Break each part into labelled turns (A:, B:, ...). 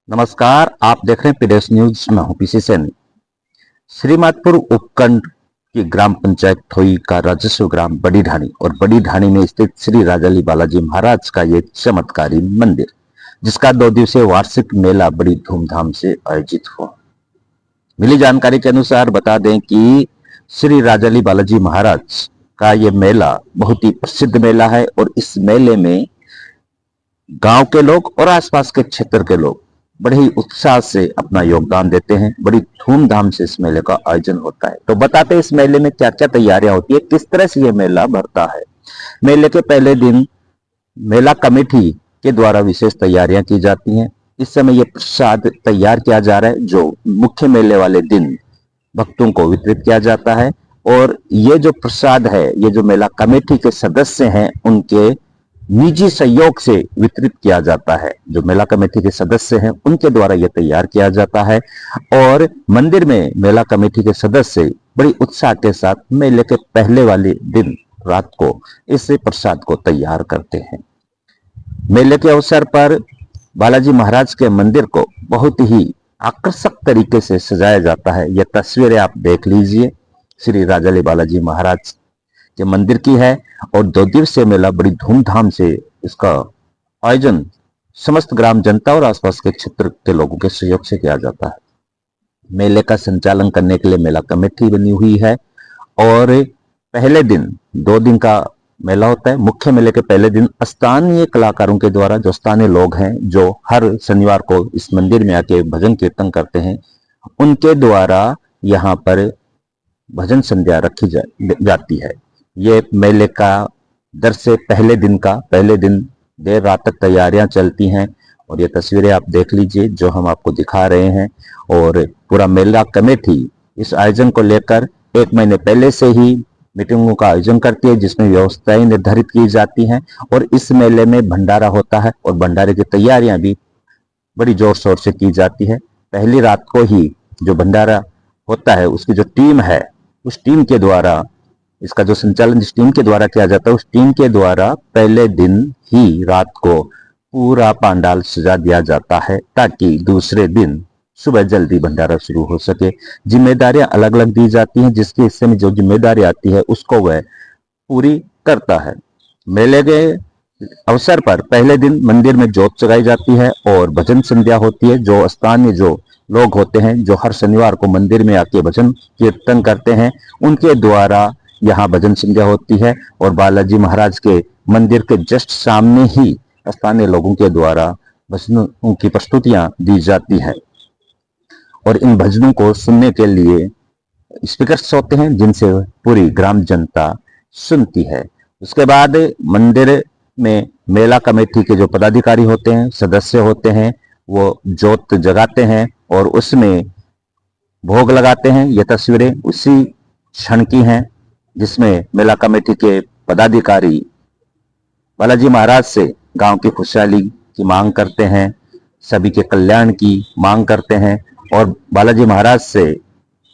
A: नमस्कार, आप देख रहे हैं पीडीएस न्यूज। मैं हूं पीसी सैनी। श्रीमाधपुर उपखंड की ग्राम पंचायत थोई का राजस्व ग्राम बड़ी ढाणी और बड़ी ढाणी में स्थित श्री राजाली बालाजी महाराज का ये चमत्कारी मंदिर, जिसका 2 दिवसीय वार्षिक मेला बड़ी धूमधाम से आयोजित हुआ। मिली जानकारी के अनुसार बता दें कि श्री राजाली बालाजी महाराज का ये मेला बहुत ही प्रसिद्ध मेला है और इस मेले में गांव के लोग और आसपास के क्षेत्र के लोग बड़े ही उत्साह से अपना योगदान देते हैं। बड़ी धूमधाम से इस मेले का आयोजन होता है। तो बताते हैं इस मेले में क्या क्या तैयारियां होती है, किस तरह से ये मेला भरता है। मेले के पहले दिन मेला कमेटी के द्वारा विशेष तैयारियां की जाती हैं। इस समय ये प्रसाद तैयार किया जा रहा है, जो मुख्य मेले वाले दिन भक्तों को वितरित किया जाता है। और ये जो प्रसाद है, ये जो मेला कमेटी के सदस्य हैं उनके निजी सहयोग से वितरित किया जाता है। जो मेला कमेटी के सदस्य हैं उनके द्वारा यह तैयार किया जाता है और मंदिर में मेला कमेटी के सदस्य बड़ी उत्साह के साथ मेले के पहले वाले दिन रात को इस प्रसाद को तैयार करते हैं। मेले के अवसर पर बालाजी महाराज के मंदिर को बहुत ही आकर्षक तरीके से सजाया जाता है। यह तस्वीरें आप देख लीजिए, श्री राजाली बालाजी महाराज के मंदिर की है और 2 दिवसीय मेला बड़ी धूमधाम से इसका आयोजन समस्त ग्राम जनता और आसपास के क्षेत्र के लोगों के सहयोग से किया जाता है। मेले का संचालन करने के लिए मेला कमेटी बनी हुई है और पहले दिन 2 दिन का मेला होता है। मुख्य मेले के पहले दिन स्थानीय कलाकारों के द्वारा, जो स्थानीय लोग हैं जो हर शनिवार को इस मंदिर में आके भजन कीर्तन करते हैं, उनके द्वारा यहाँ पर भजन संध्या रखी जाती है। ये मेले का दर से पहले दिन देर रात तक तैयारियां चलती हैं और ये तस्वीरें आप देख लीजिए जो हम आपको दिखा रहे हैं। और पूरा मेला कमेटी इस आयोजन को लेकर 1 महीने पहले से ही मीटिंगों का आयोजन करती है, जिसमें व्यवस्थाएं निर्धारित की जाती हैं। और इस मेले में भंडारा होता है और भंडारे की तैयारियां भी बड़ी जोर शोर से की जाती है। पहली रात को ही जो भंडारा होता है, उसकी जो टीम है, उस टीम के द्वारा इसका जो संचालन जिस टीम के द्वारा किया जाता है, उस टीम के द्वारा पहले दिन ही रात को पूरा पंडाल सजा दिया जाता है, ताकि दूसरे दिन सुबह जल्दी भंडारा शुरू हो सके। जिम्मेदारियां अलग अलग दी जाती हैं, जिसके हिस्से में जो जिम्मेदारी आती है उसको वह पूरी करता है। मेले के अवसर पर पहले दिन मंदिर में जोत जगाई जाती है और भजन संध्या होती है। जो स्थानीय जो लोग होते हैं, जो हर शनिवार को मंदिर में आके भजन कीर्तन करते हैं, उनके द्वारा यहाँ भजन संध्या होती है और बालाजी महाराज के मंदिर के जस्ट सामने ही स्थानीय लोगों के द्वारा भजनों की प्रस्तुतियां दी जाती है। और इन भजनों को सुनने के लिए स्पीकर्स होते हैं, जिनसे पूरी ग्राम जनता सुनती है। उसके बाद मंदिर में मेला कमेटी के जो पदाधिकारी होते हैं, सदस्य होते हैं, वो जोत जगाते हैं और उसमें भोग लगाते हैं। ये तस्वीरें उसी क्षण की हैं, जिसमें मेला कमेटी के पदाधिकारी बालाजी महाराज से गांव की खुशहाली की मांग करते हैं, सभी के कल्याण की मांग करते हैं और बालाजी महाराज से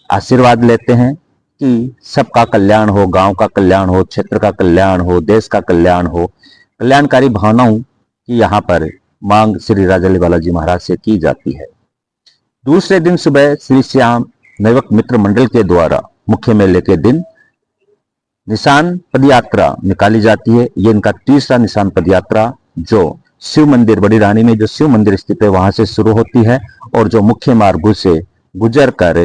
A: आशीर्वाद लेते हैं कि सबका कल्याण हो, गांव का कल्याण हो, क्षेत्र का कल्याण हो, देश का कल्याण हो। कल्याणकारी भावनाओं की यहाँ पर मांग श्री राजाली बालाजी महाराज से की जाती है। दूसरे दिन सुबह श्री श्याम नवक मित्र मंडल के द्वारा मुख्य मेले के दिन निशान पदयात्रा निकाली जाती है। ये इनका तीसरा निशान पदयात्रा, जो शिव मंदिर बड़ी ढाणी में जो शिव मंदिर स्थित है वहां से शुरू होती है और जो मुख्य मार्गों से गुजर कर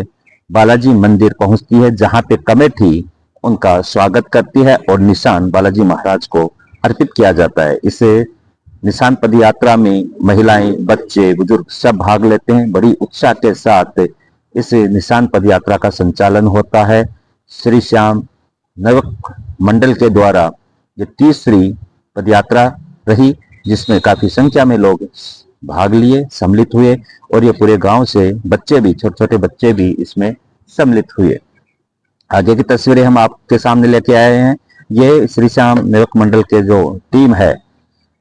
A: बालाजी मंदिर पहुंचती है, जहां पे कमेटी उनका स्वागत करती है और निशान बालाजी महाराज को अर्पित किया जाता है। इसे निशान पदयात्रा में महिलाएं, बच्चे, बुजुर्ग सब भाग लेते हैं। बड़ी उत्साह के साथ इस निशान पदयात्रा का संचालन होता है। श्री श्याम नवक मंडल के द्वारा ये तीसरी पदयात्रा रही, जिसमें काफी संख्या में लोग भाग लिए, सम्मिलित हुए और ये पूरे गांव से बच्चे भी, छोटे छोटे बच्चे भी इसमें सम्मिलित हुए। आगे की तस्वीरें हम आपके सामने लेके आए हैं। ये श्री श्याम नवक मंडल के जो टीम है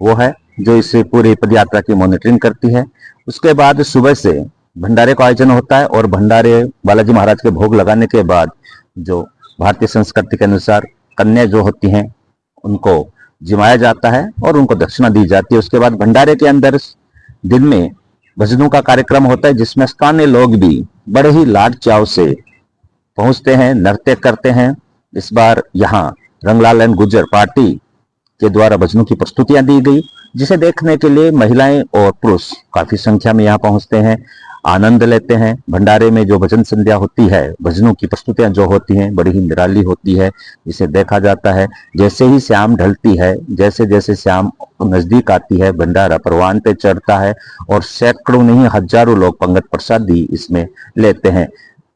A: वो है जो इस पूरी पदयात्रा की मॉनिटरिंग करती है। उसके बाद सुबह से भंडारे का आयोजन होता है और भंडारे बालाजी महाराज के भोग लगाने के बाद जो भारतीय संस्कृति के अनुसार कन्या जो होती हैं उनको जिमाया जाता है और उनको दक्षिणा दी जाती है। उसके बाद भंडारे के अंदर दिन में भजनों का कार्यक्रम होता है जिसमें स्थानीय लोग भी बड़े ही लाड चाव से पहुंचते हैं, नृत्य करते हैं। इस बार यहाँ रंगलाल एंड गुर्जर पार्टी के द्वारा भजनों की प्रस्तुतियां दी गई, जिसे देखने के लिए महिलाएं और पुरुष काफी संख्या में यहाँ पहुंचते हैं, आनंद लेते हैं। भंडारे में जो भजन संध्या होती है, भजनों की प्रस्तुतियां जो होती हैं, बड़ी ही निराली होती है। इसे देखा जाता है। जैसे ही शाम ढलती है, जैसे जैसे शाम नजदीक आती है, भंडारा परवान पे चढ़ता है और सैकड़ों नहीं हजारों लोग पंगत प्रसादी इसमें लेते हैं।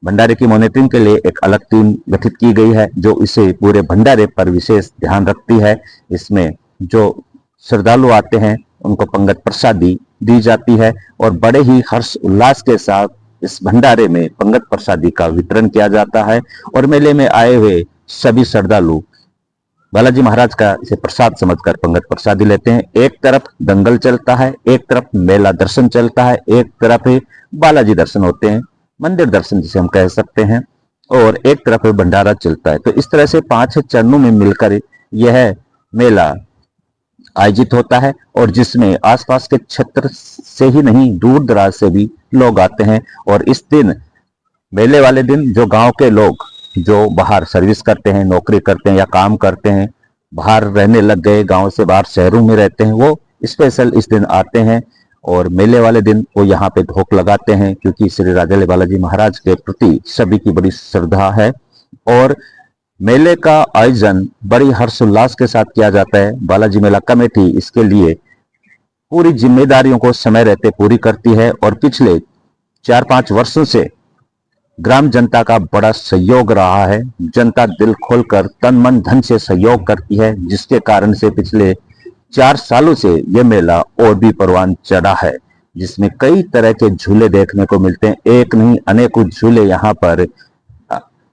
A: भंडारे की मॉनिटरिंग के लिए एक अलग टीम गठित की गई है जो इसे पूरे भंडारे पर विशेष ध्यान रखती है। इसमें जो श्रद्धालु आते हैं उनको पंगत प्रसादी दी जाती है और बड़े ही हर्ष उल्लास के साथ इस भंडारे में पंगत प्रसादी का वितरण किया जाता है और मेले में आए हुए सभी श्रद्धालु बालाजी महाराज का इसे प्रसाद समझकर पंगत प्रसादी लेते हैं। एक तरफ दंगल चलता है, एक तरफ मेला दर्शन चलता है, एक तरफ बालाजी दर्शन होते हैं, मंदिर दर्शन जिसे हम कह सकते हैं, और एक तरफ भंडारा चलता है। तो इस तरह से 5 चरणों में मिलकर यह मेला आयोजित होता है और जिसमें आसपास के क्षेत्र से ही नहीं, दूर दराज से भी लोग आते हैं। और इस दिन, मेले वाले दिन, जो गांव के लोग जो बाहर सर्विस करते हैं, नौकरी करते हैं या काम करते हैं, बाहर रहने लग गए, गांव से बाहर शहरों में रहते हैं, वो स्पेशल इस दिन आते हैं और मेले वाले दिन वो यहाँ पे ढोक लगाते हैं, क्योंकि श्री राजाली बालाजी महाराज के प्रति सभी की बड़ी श्रद्धा है। और मेले का आयोजन बड़ी हर्षोल्लास के साथ किया जाता है। बालाजी मेला कमेटी इसके लिए पूरी जिम्मेदारियों को समय रहते पूरी करती है और पिछले 4-5 वर्षों से ग्राम जनता का बड़ा सहयोग रहा है। जनता दिल खोलकर तन मन धन से सहयोग करती है, जिसके कारण से पिछले 4 सालों से यह मेला और भी परवान चढ़ा है, जिसमें कई तरह के झूले देखने को मिलते हैं। एक नहीं, अनेकों झूले यहाँ पर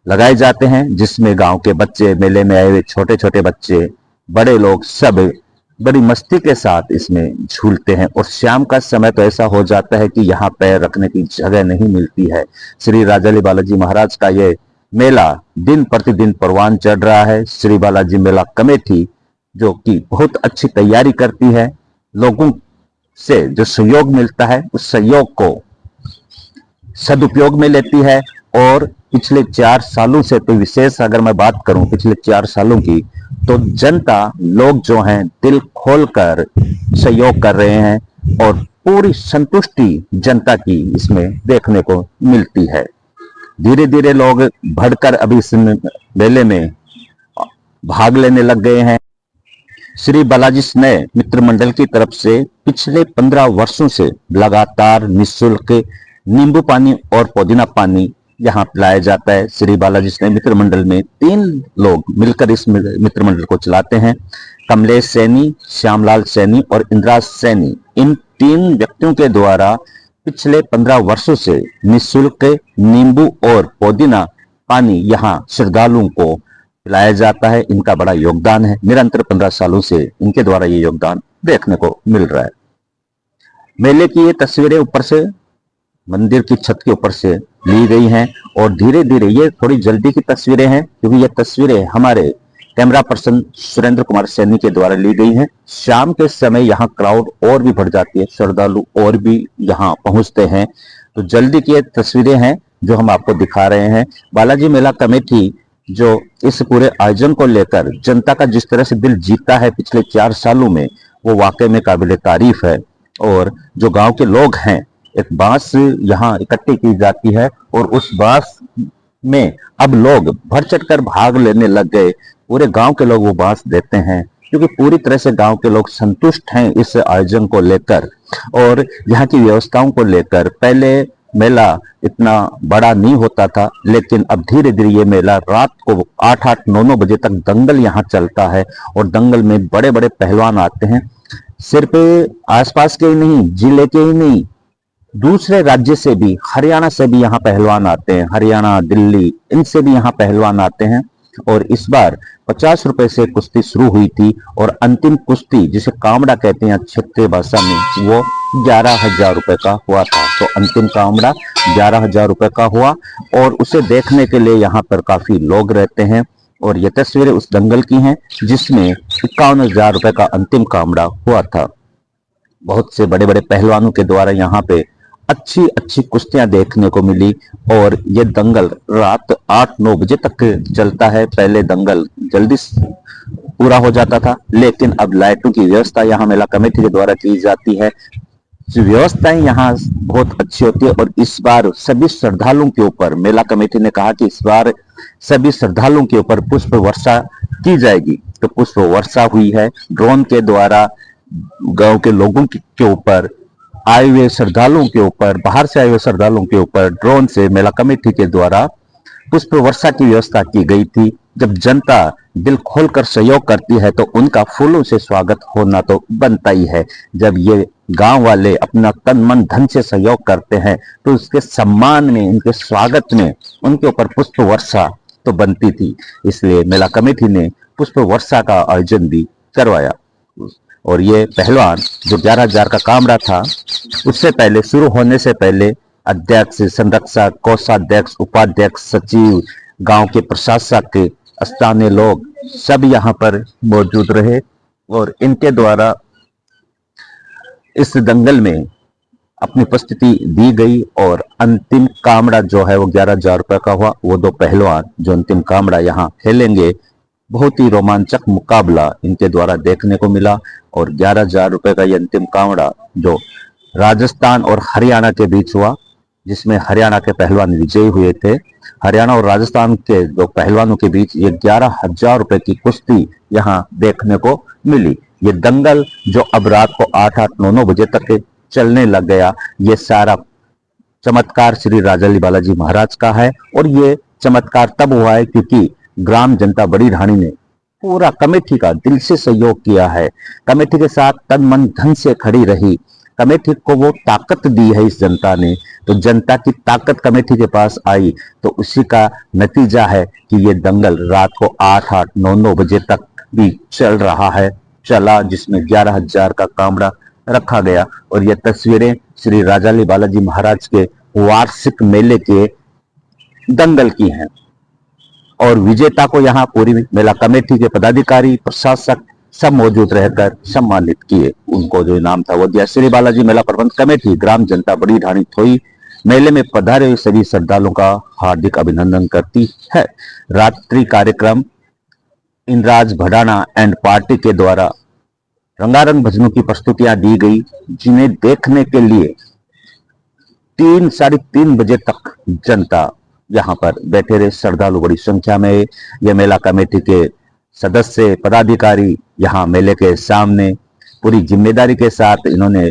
A: लगाए जाते हैं, जिसमें गांव के बच्चे, मेले में आए हुए छोटे छोटे बच्चे, बड़े लोग सब बड़ी मस्ती के साथ इसमें झूलते हैं। और शाम का समय तो ऐसा हो जाता है कि यहाँ पैर रखने की जगह नहीं मिलती है। श्री राजाली बालाजी महाराज का ये मेला दिन प्रतिदिन परवान चढ़ रहा है। श्री बालाजी मेला कमेटी जो कि बहुत अच्छी तैयारी करती है, लोगों से जो सहयोग मिलता है उस सहयोग को सदुपयोग में लेती है। और पिछले 4 सालों से तो विशेष अगर मैं बात करूं पिछले 4 सालों की, तो जनता लोग जो हैं दिल खोलकर सहयोग कर रहे हैं और पूरी संतुष्टि जनता की इसमें देखने को मिलती है। धीरे धीरे लोग बढ़कर अभी इस मेले में भाग लेने लग गए हैं। श्री बालाजी स्नेह मित्र मंडल की तरफ से पिछले 15 वर्षों से लगातार निःशुल्क नींबू पानी और पुदीना पानी यहाँ पिलाया जाता है। श्री बालाजी स्नेह मित्र मंडल में 3 लोग मिलकर इस मित्र मंडल को चलाते हैं। कमलेश सैनी, श्यामलाल सैनी और इंद्राज सैनी, इन 3 व्यक्तियों के द्वारा पिछले 15 वर्षों से निःशुल्क नींबू और पुदीना पानी यहाँ श्रद्धालुओं को पिलाया जाता है। इनका बड़ा योगदान है। निरंतर 15 सालों से इनके द्वारा ये योगदान देखने को मिल रहा है। मेले की ये तस्वीरें ऊपर से, मंदिर की छत के ऊपर से ली गई हैं और धीरे धीरे, ये थोड़ी जल्दी की तस्वीरें हैं क्योंकि ये तस्वीरें हमारे कैमरा पर्सन सुरेंद्र कुमार सैनी के द्वारा ली गई हैं। शाम के समय यहाँ क्राउड और भी बढ़ जाती है, श्रद्धालु और भी यहाँ पहुंचते हैं, तो जल्दी की तस्वीरें हैं जो हम आपको दिखा रहे हैं। बालाजी मेला कमेटी जो इस पूरे आयोजन को लेकर जनता का जिस तरह से दिल जीता है पिछले 4 सालों में, वो वाकई में काबिल तारीफ है। और जो गांव के लोग हैं, एक बांस यहाँ इकट्ठी की जाती है और उस बांस में अब लोग बढ़ चढ़कर भाग लेने लग गए। पूरे गांव के लोग वो बांस देते हैं क्योंकि पूरी तरह से गांव के लोग संतुष्ट हैं इस आयोजन को लेकर और यहाँ की व्यवस्थाओं को लेकर। पहले मेला इतना बड़ा नहीं होता था, लेकिन अब धीरे धीरे ये मेला रात को 8-8, 9-9 बजे तक दंगल यहाँ चलता है और दंगल में बड़े बड़े पहलवान आते हैं। सिर्फ आसपास के ही नहीं, जिले के ही नहीं, दूसरे राज्य से भी, हरियाणा से भी यहाँ पहलवान आते हैं। हरियाणा, दिल्ली, इनसे भी यहाँ पहलवान आते हैं। और इस बार 50 रुपए से कुश्ती शुरू हुई थी और अंतिम कुश्ती, जिसे कामड़ा कहते हैं क्षेत्रीय भाषा में, वो 11,000 रुपए का हुआ था। तो अंतिम कामड़ा 11,000 रुपए का हुआ और उसे देखने के लिए यहाँ पर काफी लोग रहते हैं। और ये तस्वीरें उस दंगल की हैं जिसमें 51,000 रुपए का अंतिम कामड़ा हुआ था। बहुत से बड़े बड़े पहलवानों के द्वारा यहाँ पे अच्छी अच्छी कुश्तियां देखने को मिली। और ये दंगल रात 8-9 बजे तक चलता है। पहले दंगल जल्दी पूरा हो जाता था, लेकिन अब लाइटों की व्यवस्था यहाँ मेला कमेटी के द्वारा की जाती है। व्यवस्थाएं यहाँ बहुत अच्छी होती है। और इस बार सभी श्रद्धालुओं के ऊपर मेला कमेटी ने कहा कि इस बार सभी श्रद्धालुओं के ऊपर पुष्प वर्षा की जाएगी। तो पुष्प वर्षा हुई है ड्रोन के द्वारा। गांव के लोगों के ऊपर, आए हुए श्रद्धालुओं के ऊपर, बाहर से आए हुए श्रद्धालुओं के ऊपर ड्रोन से मेला कमेटी के द्वारा पुष्प वर्षा की व्यवस्था की गई थी। जब जनता दिल खोलकर सहयोग करती है तो उनका फूलों से स्वागत होना तो बनता ही है। जब ये गांव वाले अपना तन मन धन से सहयोग करते हैं तो उसके सम्मान में, उनके स्वागत में उनके ऊपर पुष्प वर्षा तो बनती थी। इसलिए मेला कमेटी ने पुष्प वर्षा का आयोजन भी करवाया। और ये पहलवान जो 11,000 का कामड़ा था, उससे पहले शुरू होने से पहले अध्यक्ष, संरक्षक, कोषाध्यक्ष, उपाध्यक्ष, सचिव, गांव के प्रशासक, स्थानीय लोग सब यहाँ पर मौजूद रहे। और इनके द्वारा इस दंगल में अपनी उपस्थिति दी गई। और अंतिम कामड़ा जो है वो 11,000 रुपए का हुआ। वो दो पहलवान जो अंतिम कामड़ा यहाँ खेलेंगे, बहुत ही रोमांचक मुकाबला इनके द्वारा देखने को मिला। और 11,000 रुपए का ये अंतिम कामड़ा जो राजस्थान और हरियाणा के बीच हुआ, जिसमें हरियाणा के पहलवान विजयी हुए थे। हरियाणा और राजस्थान के दो पहलवानों के बीच ये 11,000 रुपए की कुश्ती यहाँ देखने को मिली। ये दंगल जो अब रात को 8-8, 9-9 बजे तक चलने लग गया, ये सारा चमत्कार श्री राजाली बालाजी महाराज का है। और ये चमत्कार तब हुआ है क्योंकि ग्राम जनता बड़ी ढाणी ने पूरा कमेटी का दिल से सहयोग किया है। कमेटी के साथ तन मन धन से खड़ी रही। कमेटी को वो ताकत दी है इस जनता ने, तो जनता की ताकत कमेटी के पास आई, तो उसी का नतीजा है कि ये दंगल रात को 8-8, 9-9 बजे तक भी चल रहा है, चला, जिसमें 11,000 का कामड़ा रखा गया। और ये तस्वीरें श्री राजाली बालाजी महाराज के वार्षिक मेले के दंगल की हैं। और विजेता को यहाँ पूरी मेला कमेटी के पदाधिकारी, प्रशासक सब मौजूद रहकर सम्मानित किए। उनको जो इनाम था वो दिया। श्री बालाजी मेला प्रबंध कमेटी, ग्राम जनता बड़ी ढाणी थोई मेले में पधारे हुए सभी श्रद्धालुओं का हार्दिक अभिनंदन करती है। रात्रि कार्यक्रम इंद्राज भडाना एंड पार्टी के द्वारा रंगारंग भजनों की प्रस्तुतियां दी गई, जिन्हें देखने के लिए 3-3:30 बजे तक जनता यहाँ पर बैठे रहे। श्रद्धालु बड़ी संख्या में। यह मेला कमेटी के सदस्य, पदाधिकारी यहाँ मेले के सामने पूरी जिम्मेदारी के साथ इन्होंने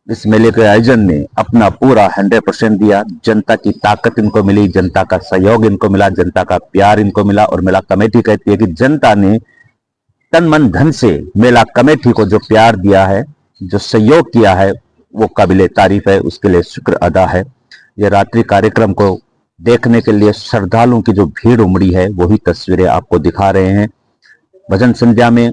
A: इस मेले के आयोजन में अपना पूरा 100% दिया। जनता की ताकत इनको मिली, जनता का सहयोग इनको मिला, जनता का प्यार इनको मिला। और मेला कमेटी कहती है कि जनता ने तन मन धन से मेला कमेटी को जो प्यार दिया है, जो सहयोग किया है, वो काबिले तारीफ है, उसके लिए शुक्र अदा है। ये रात्रि कार्यक्रम को देखने के लिए श्रद्धालुओं की जो भीड़ उमड़ी है, वही तस्वीरें आपको दिखा रहे हैं। भजन संध्या में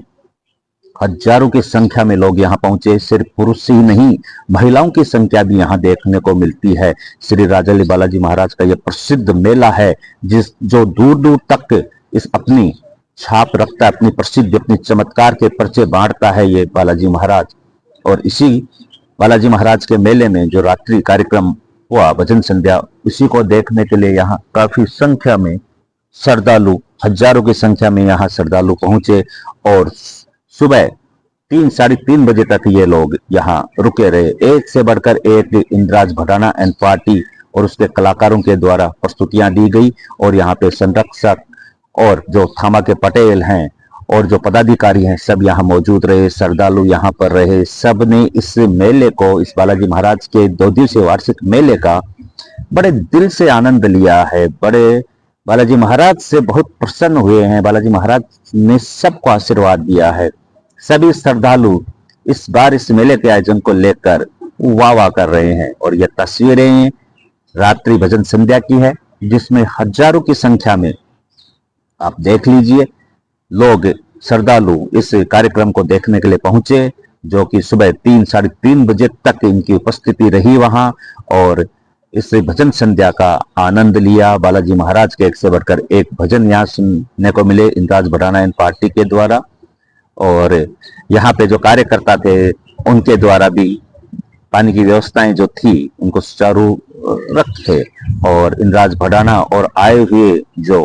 A: हजारों की संख्या में लोग यहाँ पहुंचे। सिर्फ पुरुष ही नहीं, महिलाओं की संख्या भी यहाँ देखने को मिलती है। श्री राजाली बालाजी महाराज का यह प्रसिद्ध मेला है, जो दूर दूर तक इस अपनी छाप रखता है, अपनी प्रसिद्धि, अपनी चमत्कार के परिचय बांटता है ये बालाजी महाराज। और इसी बालाजी महाराज के मेले में जो रात्रि कार्यक्रम हुआ, भजन संध्या, उसी को देखने के लिए यहाँ काफी संख्या में श्रद्धालु, हजारों की संख्या में यहाँ श्रद्धालु पहुंचे। और सुबह 3-3:30 बजे तक ये लोग यहाँ रुके रहे। एक से बढ़कर एक इंद्राज भडाना एंड पार्टी और उसके कलाकारों के द्वारा प्रस्तुतियां दी गई। और यहाँ पे संरक्षक और जो थामा के पटेल हैं और जो पदाधिकारी हैं, सब यहाँ मौजूद रहे। श्रद्धालु यहाँ पर रहे। सब ने इस मेले को, इस बालाजी महाराज के 2 दिवसीय वार्षिक मेले का बड़े दिल से आनंद लिया है। बड़े बालाजी महाराज से बहुत प्रसन्न हुए हैं। बालाजी महाराज ने सबको आशीर्वाद दिया है। सभी श्रद्धालु इस बार इस मेले के आयोजन को लेकर वाह वाह कर रहे हैं। और यह तस्वीरें रात्रि भजन संध्या की है, जिसमें हजारों की संख्या में आप देख लीजिए लोग, श्रद्धालु इस कार्यक्रम को देखने के लिए पहुंचे, जो कि सुबह 3-3:30 बजे तक इनकी उपस्थिति रही वहां। और इस भजन संध्या का आनंद लिया। बालाजी महाराज के एक से बढ़कर एक भजन यहाँ सुनने को मिले इंद्राज भडाना एंड पार्टी के द्वारा। और यहाँ पे जो कार्यकर्ता थे उनके द्वारा भी पानी की व्यवस्थाएं जो थी उनको सुचारू रखे और इंद्राज भडाना और आए हुए जो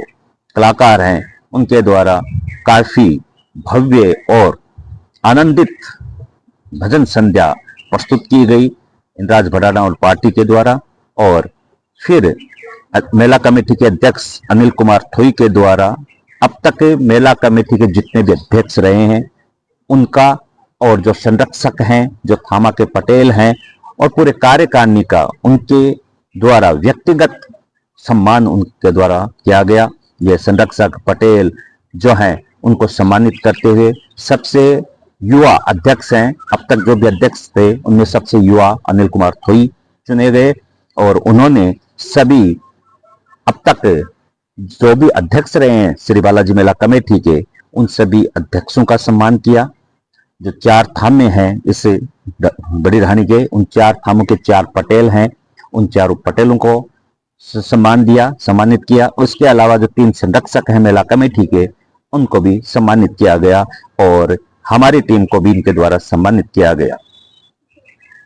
A: कलाकार हैं उनके द्वारा काफी भव्य और आनंदित भजन संध्या प्रस्तुत की गई इंद्राज भडाना और पार्टी के द्वारा। और फिर मेला कमेटी के अध्यक्ष अनिल कुमार थोई के द्वारा अब तक मेला कमेटी के जितने भी अध्यक्ष रहे हैं उनका और जो संरक्षक हैं जो थामा के पटेल हैं और पूरे कार्यकारिणी का उनके द्वारा व्यक्तिगत सम्मान उनके द्वारा किया गया। ये संरक्षक पटेल जो हैं उनको सम्मानित करते हुए सबसे युवा अध्यक्ष हैं, अब तक जो भी अध्यक्ष थे उनमें सबसे युवा अनिल कुमार थोई चुने गए और उन्होंने सभी अब तक जो भी अध्यक्ष रहे हैं श्री बालाजी मेला कमेटी के उन सभी अध्यक्षों का सम्मान किया। जो 4 थामे हैं इस बड़ी ढाणी के, उन 4 थामों के 4 पटेल हैं, उन 4 पटेलों को सम्मानित किया। उसके अलावा जो 3 संरक्षक हैं मेला कमेटी के उनको भी सम्मानित किया गया और हमारी टीम को भी इनके द्वारा सम्मानित किया गया।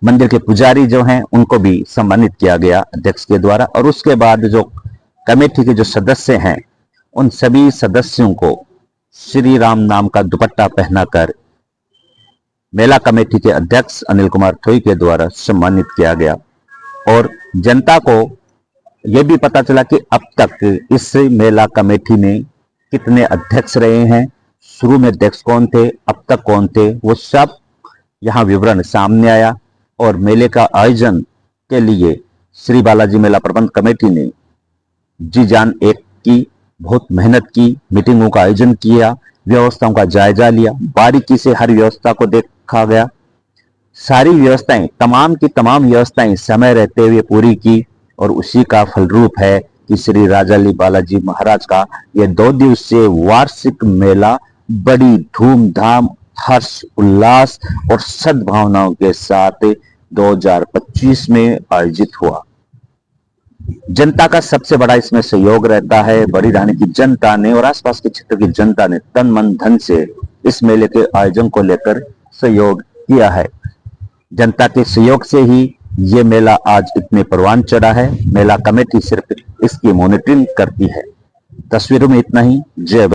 A: मंदिर के पुजारी जो हैं उनको भी सम्मानित किया गया अध्यक्ष के द्वारा। और उसके बाद जो कमेटी के जो सदस्य हैं उन सभी सदस्यों को श्री राम नाम का दुपट्टा पहनाकर मेला कमेटी के अध्यक्ष अनिल कुमार थोई के द्वारा सम्मानित किया गया। और जनता को यह भी पता चला कि अब तक इस मेला कमेटी में कितने अध्यक्ष रहे हैं, शुरू में अध्यक्ष कौन थे, अब तक कौन थे, वो सब यहाँ विवरण सामने आया। और मेले का आयोजन के लिए श्री बालाजी मेला प्रबंध कमेटी ने जी जान एक की, बहुत मेहनत की, मीटिंगों का आयोजन किया, व्यवस्थाओं का जायजा लिया, बारीकी से हर व्यवस्था को देखा गया। सारी व्यवस्थाएं, तमाम की तमाम व्यवस्थाएं समय रहते हुए पूरी की और उसी का फलरूप है कि श्री राजाली बालाजी महाराज का यह 2 दिवसीय वार्षिक मेला बड़ी धूमधाम, हर्ष उल्लास और सद्भावनाओं के साथ 2025 में आयोजित हुआ। जनता का सबसे बड़ा इसमें सहयोग रहता है। बड़ी ढाणी की जनता ने और आसपास के क्षेत्र की जनता ने तन मन धन से इस मेले के आयोजन को लेकर सहयोग किया है। जनता के सहयोग से ही ये मेला आज इतने परवान चढ़ा है। मेला कमेटी सिर्फ इसकी मॉनिटरिंग करती है। तस्वीरों में इतना ही। जय